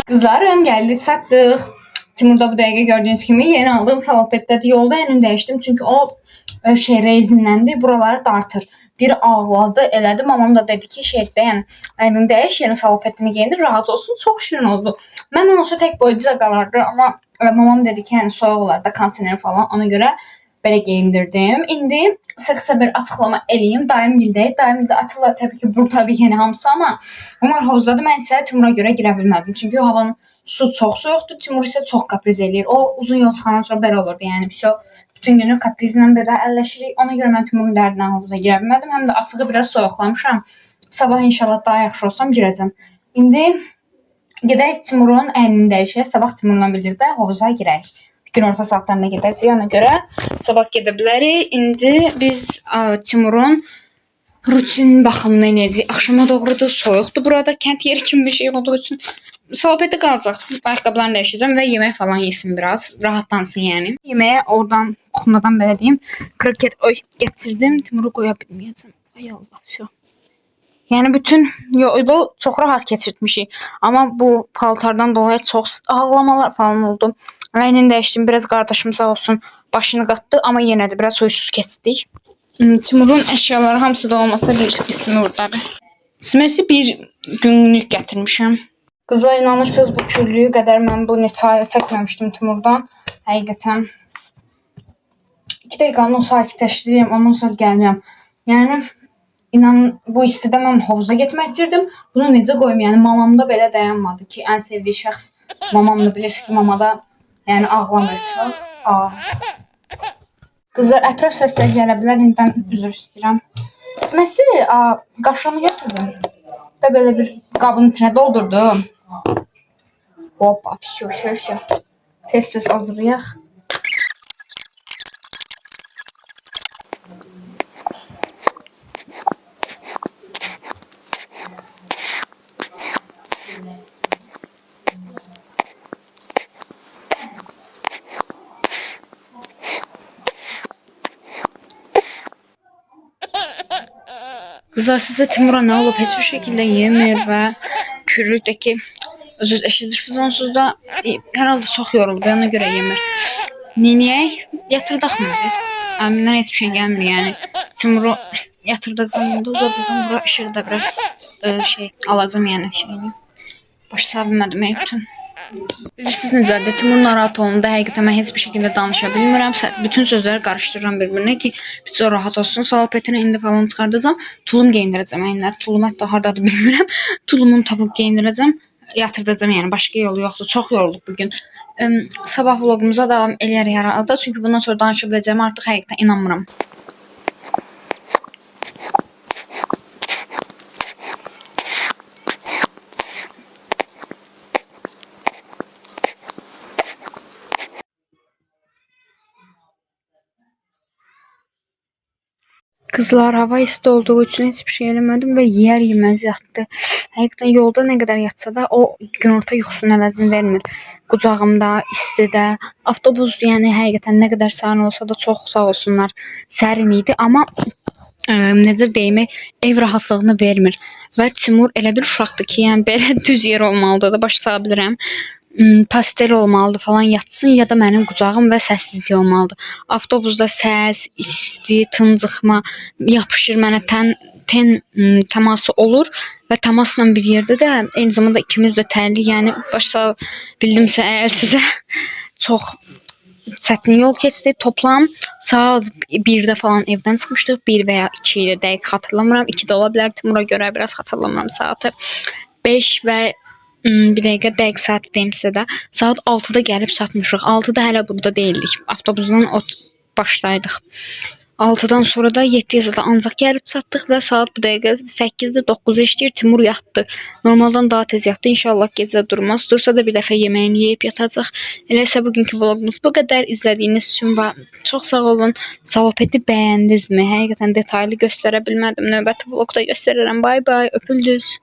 Kızlarım geldik sattık. Timur'da bu dəqiqə gördüğünüz kimi yeni aldığım salopetdədir. Yolda yeni dəyişdim çünkü o şey rezinləndi. Buraları dartır. Bir ağladı, elədi. Mamam da dedi ki şeydə yəni ayının dəyiş, yeni salopetini geyindir, rahat olsun. Çox şirin oldu. Mən olsa tek boyuca qalardı ama mamam dedi ki yəni soyuq olar da kondisioner falan. Ona görə belə geyindirdim. İndi qısa bir açıqlama eləyim. Daim gildəyik. Daim gildə açıqlar təbii ki buradadır yeni hamısı ama onlar havuzdadır. Mən isə Timur'a görə girə bilmədim. Çünki havanın su çox soyuqdur. Timur isə çox kapriz eləyir. O uzun yol çıxandan sonra belə olurdu. Yəni bütün günü kaprizlə belə əlləşirik. Ona görə mən Timur'un dərdindən havuza girə bilmədim. Həm də açığı biraz soyuqlamışam. Sabah inşallah daha yaxşı olsam girəcəm. İndi gedək Timur'un əynini dəyişək. Sabah Timur'la birlikdə havuza girək. Gün orta saatlarında gedəcəyik. Ona görə sabah gedə bilərik. İndi biz Timur'un rutin baxımını eləyəcəyik. Axşama doğrudur, soyuqdur burada. Kənd yeri kimi bir şey olduğu üçün salopetdə qalacaq. Ayaqqabılarını dəyişəcəm və yemək falan yesin biraz. Rahatlansın yəni. Yeməyə oradan kuxnadan belə deyim. Kroket getirdim. Timur'u qoya bilməyəcəm. Ay Allah, şu. Yəni bütün yolu çox rahat keçirtmişik. Amma bu paltardan dolayı çox ağlamalar falan oldu. Əynini dəyişdim. Biraz qardaşım sağ olsun başını qatdı. Amma yenə də biraz huysuz keçdik. Timur'un əşyaları hamısı da olmasa bir qismi oradadır. Siməsi bir günlük gətirmişəm. Qızlar inanırsınız bu küllüyü qədər mən bu neçə ayda çəkməmişdim Timur'dan. Həqiqətən. 2 dəqiqə o sakitləşdireyim. Ondan sonra gəlməyəm. Yəni İnanın bu istidə mən havuza getmək istirdim. Bunu necə qoyum? Yəni mamamda belə dayanmadı ki, ən sevdiyi şəxs mamamdır. Bilirsiniz ki, mamada yəni ağlamır çox. Qızlar ətraf səslər gələ bilər. İndidən üzr istəyirəm. Siməsi qaşığını götürdüm. Da belə bir qabın içine doldurdum. Hoppa, pişiyor. Tez hazırlayaq. Kızlar sizce Timur'a ne olup hiçbir şekilde yemiyor ve kürükteki özür eşitirsiniz onsuz da herhalde çok yoruldu ona göre yemir. Niye? Yatırdık mı biz? Abimden hiçbir şey gelmiyor yani. Timur'u yatırdığım da uzadığım bura ışığı biraz şey alacağım yani şeyini. Başa bilmədim bütün. Bilirsiniz necədir? Timur narahat olanda həqiqətən mən heç bir şəkildə danışa bilmirəm. Bütün sözləri qarışdırıram bir-birinə ki, bütün rahat olsun. Salopetini indi falan çıxardacağam. Tulum geyindirəcəm. Yəni tulum hətta hardadır bilmirəm. Tulumunu tapıb geyindirəcəm. Yatırdacağım yəni başqa yolu yoxdur. Çox yorulduq bu gün. Sabah vlogumuza davam eləyərik hər halda. Çünki bundan sonra danışa biləcəyimə artıq həqiqətən inanmıram. Kızlar hava isti olduğu için hiçbir şey eləmədim və yer yemez yatdı. Həqiqətən yolda nə qədər yatsa da o günorta yuxusunun əvəzini vermir. Qucağımda, istidə, avtobus yəni həqiqətən nə qədər sərin olsa da çox sağ olsunlar. Sərin idi, amma necə deyim, ev rahatlığını vermir. Və Timur elə bir uşaqdır ki, yəni belə düz yer olmalıdır da başa sala bilirəm. Pastel olmalıdır falan yatsın ya da mənim qucağım və səssizlik olmalıdır. Avtobusda səs, isti, tıncıxma yapışır mənə ten təması olur və təmasla bir yerdə də eyni zamanda ikimiz də tərli, yəni başa bildimsə əgər sizə çox çətin yol keçdi. Toplam saat 1-də falan evdən çıxmışdıq. 1 və ya 2 dəqiq xatırlamıram. 2 də ola bilər. Timura görə biraz xatırlamıram saatı. 5 və bir dəqiq saat deyim sizə də. Saat 6-da gəlib çatmışıq. 6-da hələ burada değildik. Avtobusunun o başdaydıq. 6-dan sonra da 7-də ancaq gəlib çatdıq və saat bu dəqiqə 8-də 9-a işləyir. Timur yatdı. Normaldan daha tez yatdı. İnşallah gecə durmaz. Dursa da bir dəfə yeməyini yeyib yatacaq. Eləsə bugünkü vlogumuz bu qədər. İzlədiyiniz üçün çox sağ olun. Salopeti bəyəndinizmi? Həqiqətən detaylı göstərə bilmədim. Növbəti vlogda göstərərəm. Bay bay. Öpüldünüz.